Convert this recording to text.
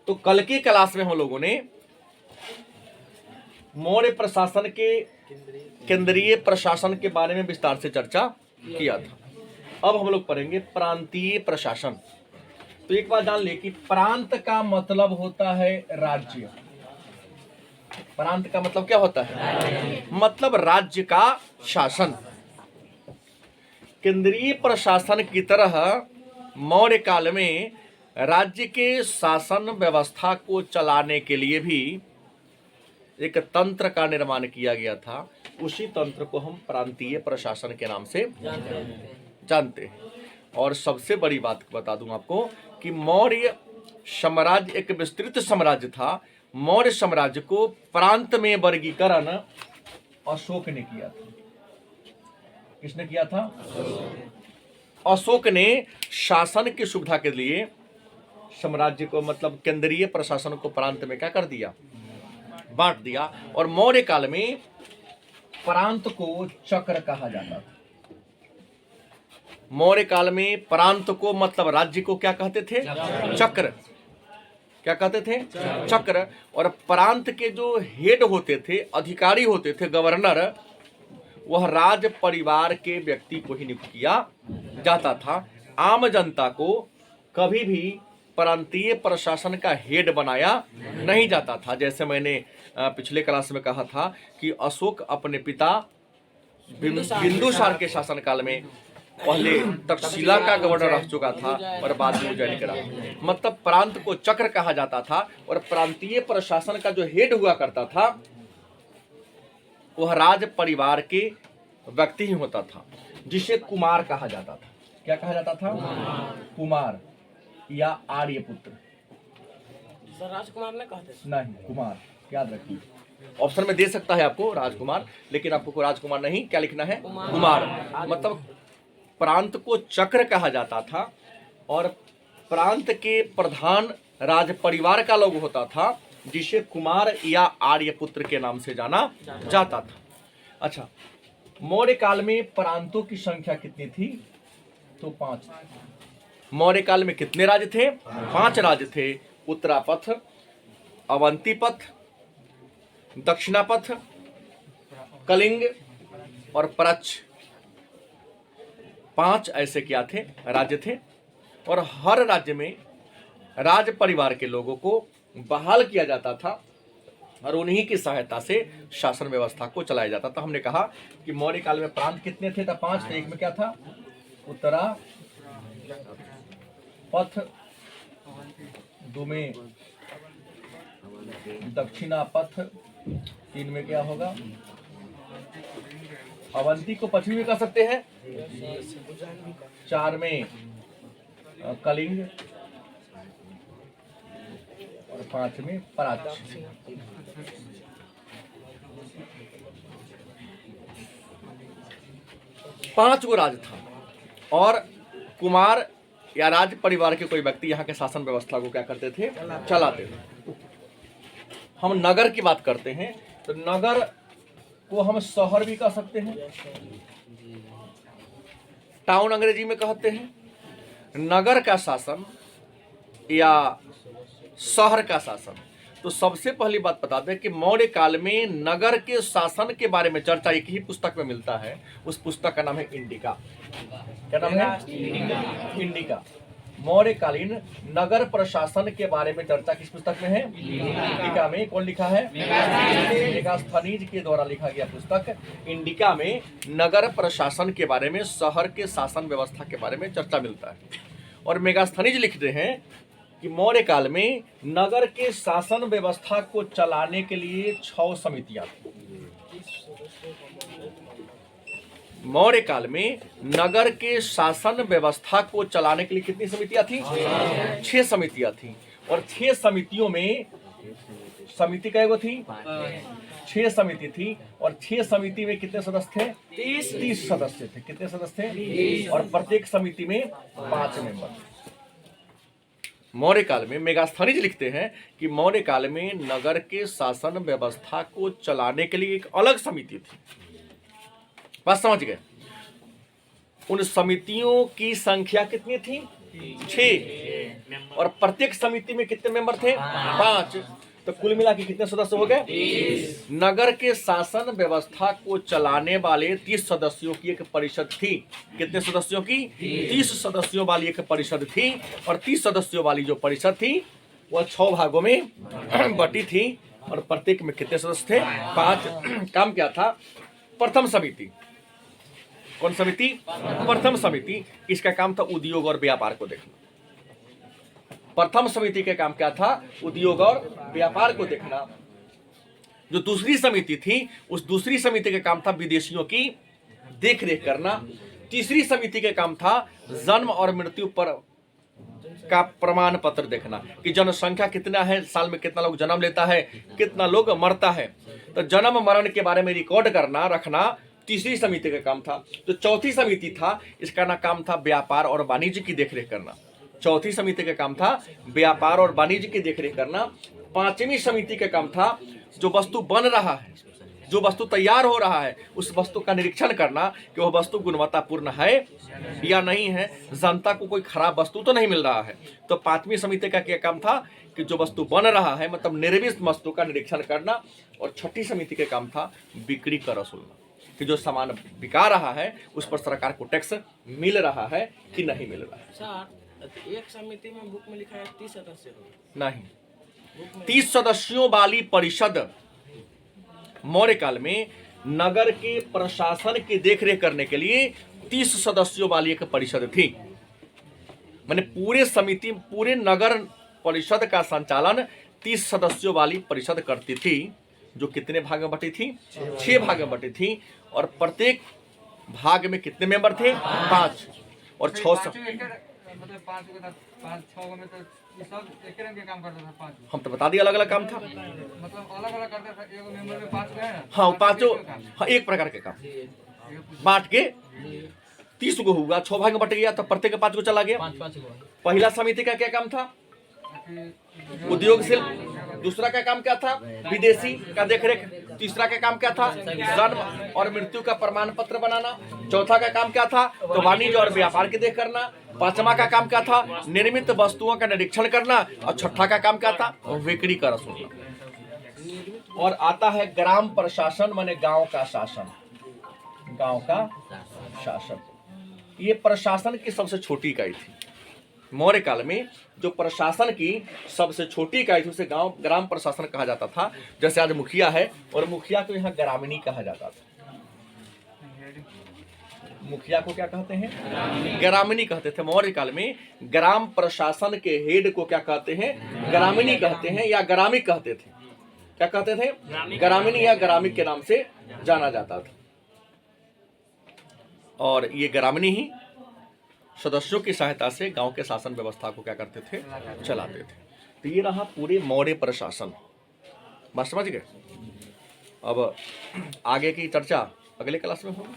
तो कल की क्लास में हम लोगों ने मौर्य प्रशासन के केंद्रीय प्रशासन के बारे में विस्तार से चर्चा किया था। अब हम लोग पढ़ेंगे प्रांतीय प्रशासन। तो एक बात जान ले कि प्रांत का मतलब होता है राज्य। प्रांत का मतलब क्या होता है? मतलब राज्य का शासन। केंद्रीय प्रशासन की तरह मौर्य काल में राज्य के शासन व्यवस्था को चलाने के लिए भी एक तंत्र का निर्माण किया गया था। उसी तंत्र को हम प्रांतीय प्रशासन के नाम से जानते हैं। और सबसे बड़ी बात बता दूं आपको कि मौर्य साम्राज्य एक विस्तृत साम्राज्य था। मौर्य साम्राज्य को प्रांत में वर्गीकरण अशोक ने किया था। किसने किया था? अशोक ने शासन की सुविधा के लिए साम्राज्य को मतलब केंद्रीय प्रशासन को प्रांत में क्या कर दिया? बांट दिया। और मौर्य काल में प्रांत को चक्र कहा जाता था। मौर्य काल में प्रांत को मतलब राज्य को क्या कहते थे? चक्र। क्या कहते थे? चक्र। और प्रांत के जो हेड होते थे, अधिकारी होते थे, गवर्नर, वह राज परिवार के व्यक्ति को ही नियुक्त किया जाता था। आम जनता को कभी भी प्रांतीय प्रशासन का हेड बनाया नहीं जाता था। जैसे मैंने पिछले क्लास में कहा था कि अशोक अपने पिता बिंदुसार के शासन काल में पहले तक्षशिला का गवर्नर रह चुका था और बाद में उज्जैन का रहा। मतलब प्रांत को चक्र कहा जाता था। और प्रांतीय प्रशासन का जो हेड हुआ करता था वह राज परिवार के व्यक्ति ही होता था, जिसे कुमार कहा जाता था। क्या कहा जाता था? कुमार या आर्यपुत्र। राजकुमार ने कहते नहीं, कुमार। याद रखिए, ऑप्शन में दे सकता है आपको राजकुमार, लेकिन आपको राजकुमार नहीं, क्या लिखना है? कुमार। मतलब प्रांत को चक्र कहा जाता था और प्रांत के प्रधान राज परिवार का लोग होता था, जिसे कुमार या आर्यपुत्र के नाम से जाना जाता था। अच्छा, मौर्य काल में प्रांतों की संख्या कितनी थी? तो 5। मौर्य काल में कितने राज्य थे? 5 राज्य थे। उत्तरापथ, अवंतीपथ, दक्षिणापथ, कलिंग और प्रच्छ। 5 ऐसे क्या थे? राज्य थे। और हर राज्य में राज परिवार के लोगों को बहाल किया जाता था और उन्हीं की सहायता से शासन व्यवस्था को चलाया जाता था। हमने कहा कि मौर्य काल में प्रांत कितने थे? 5। तो एक में क्या था? उत्तरा पथ, 2 में दक्षिणा पथ, 3 में क्या होगा? अवंती को पश्चिमी में कह सकते हैं, 4 में कलिंग और 5 में प्राच्छ। पांच गो राज था और कुमार या राज परिवार के कोई व्यक्ति यहाँ के शासन व्यवस्था को क्या करते थे? चलाते थे। हम नगर की बात करते हैं तो नगर को हम शहर भी कह सकते हैं, टाउन अंग्रेजी में कहते हैं। नगर का शासन या शहर का शासन। तो सबसे पहली बात बता दें कि मौर्य काल में नगर के शासन के बारे में चर्चा एक ही पुस्तक में मिलता है। उस पुस्तक का नाम है इंडिका। क्या नाम है? इंडिका। मौर्यकालीन नगर प्रशासन के बारे में चर्चा किस पुस्तक में है? इंडिका में। कौन लिखा है? मेगास्थनीज के द्वारा लिखा गया पुस्तक इंडिका में नगर प्रशासन के बारे में, शहर के शासन व्यवस्था के बारे में चर्चा मिलता है। और मेगास्थनीज लिखते हैं कि मौर्य काल में नगर के शासन व्यवस्था को चलाने के लिए 6 समितियां थी। मौर्य काल में नगर के शासन व्यवस्था को चलाने के लिए कितनी समितियां थी? 6 समितियां थी। और 6 समितियों में समिति कई गो थी? 6 समिति थी। और 6 समिति में कितने सदस्य थे? 30 सदस्य थे। कितने सदस्य थे? और प्रत्येक समिति में 5 मेंबर। मौर्य काल में मेगास्थनीज लिखते हैं कि मौर्य काल में नगर के शासन व्यवस्था को चलाने के लिए एक अलग समिति थी। बात समझ गए? उन समितियों की संख्या कितनी थी? 6। और प्रत्येक समिति में कितने मेंबर थे? 5। तो कुल मिला के कितने सदस्य हो गए? नगर के शासन व्यवस्था को चलाने वाले 30 सदस्यों की एक परिषद थी। कितने सदस्यों की? 30 सदस्यों वाली एक परिषद थी। और 30 सदस्यों वाली जो परिषद थी वह 6 भागों में बटी थी और प्रत्येक में कितने सदस्य थे? 5। काम क्या था? प्रथम समिति। कौन समिति? प्रथम समिति। इसका काम था उद्योग और व्यापार को देखना। प्रथम समिति के काम क्या था? उद्योग और व्यापार को देखना। जो दूसरी समिति थी उस दूसरी समिति का काम था विदेशियों की देखरेख करना। तीसरी समिति के काम था जन्म और मृत्यु पर का प्रमाण पत्र देखना कि जनसंख्या कितना है, साल में कितना लोग जन्म लेता है, कितना लोग मरता है। तो जन्म मरण के बारे में रिकॉर्ड करना रखना तीसरी समिति का काम था। तो चौथी समिति था, इसका ना काम था व्यापार और वाणिज्य की देखरेख करना। चौथी समिति का काम था व्यापार और वाणिज्य की देखरेख करना। पांचवी समिति का काम था जो वस्तु बन रहा है, जो वस्तु तैयार हो रहा है, उस वस्तु का निरीक्षण करना कि वह वस्तु गुणवत्तापूर्ण है या नहीं है, जनता को कोई खराब वस्तु तो नहीं मिल रहा है। तो पांचवी समिति का क्या काम था कि जो वस्तु बन रहा है मतलब निर्मित वस्तु का निरीक्षण करना। और छठी समिति का काम था बिक्री कर वसूलना कि जो सामान बिका रहा है उस पर सरकार को टैक्स मिल रहा है कि नहीं मिल रहा है। सर तो एक समिति में बुक में लिखा है 30 सदस्य हो। नहीं, 30 सदस्यों वाली परिषद मौर्य काल में नगर के प्रशासन की देखरेख करने के लिए 30 सदस्यों वाली एक परिषद थी। माने पूरे समिति, पूरे नगर परिषद का संचालन 30 सदस्यों वाली परिषद करती थी। जो कितने भाग में बटी थी? 6 भाग में बटी थी। और प्रत्येक भाग में कितने मेंबर थे? 5। और 6 मतलब 5 के साथ 5-6 में तो ये सब एक रंग के काम करता था। 5 हम तो बता दिए अलग अलग काम था। मतलब अलग अलग करता था। एक मेंबर में 5 है ना। हाँ, पांचों हाँ, एक प्रकार के काम बांट के 30 को हुआ, 6 भाग में बट गया तो प्रत्येक 5 को चला गया। पहला समिति का क्या काम था? उद्योग शिल्प। दूसरा का काम क्या था? विदेशी का देखरेख। तीसरा का काम क्या था? जन्म और मृत्यु का प्रमाण पत्र बनाना। चौथा का काम क्या था? तो वाणिज्य और व्यापार की देख करना। पांचवा का काम क्या था? निर्मित वस्तुओं का निरीक्षण करना। और छठा का काम क्या था? बिक्री कर वसूलना। और आता है ग्राम प्रशासन, माने गांव का शासन। गांव का शासन ये प्रशासन की सबसे छोटी इकाई थी। मौर्य काल में जो प्रशासन की सबसे छोटी इकाई थी उसे ग्राम प्रशासन कहा जाता था। जैसे आज मुखिया है और मुखिया को यहाँ ग्रामीणी कहा जाता था। मुखिया को क्या कहते हैं? ग्रामीणी कहते थे। मौर्य काल में ग्राम प्रशासन के हेड को क्या कहते हैं? ग्रामीणी कहते हैं या ग्रामिक कहते थे। क्या कहते थे? ग्रामीणी या ग्रामिक के नाम से जाना जाता था। और ये ग्रामीणी ही सदस्यों की सहायता से गांव के शासन व्यवस्था को क्या करते थे? चलाते थे। तो ये रहा पूरे मौर्य प्रशासन। बात समझ गए? अब आगे की चर्चा अगले क्लास में होगी।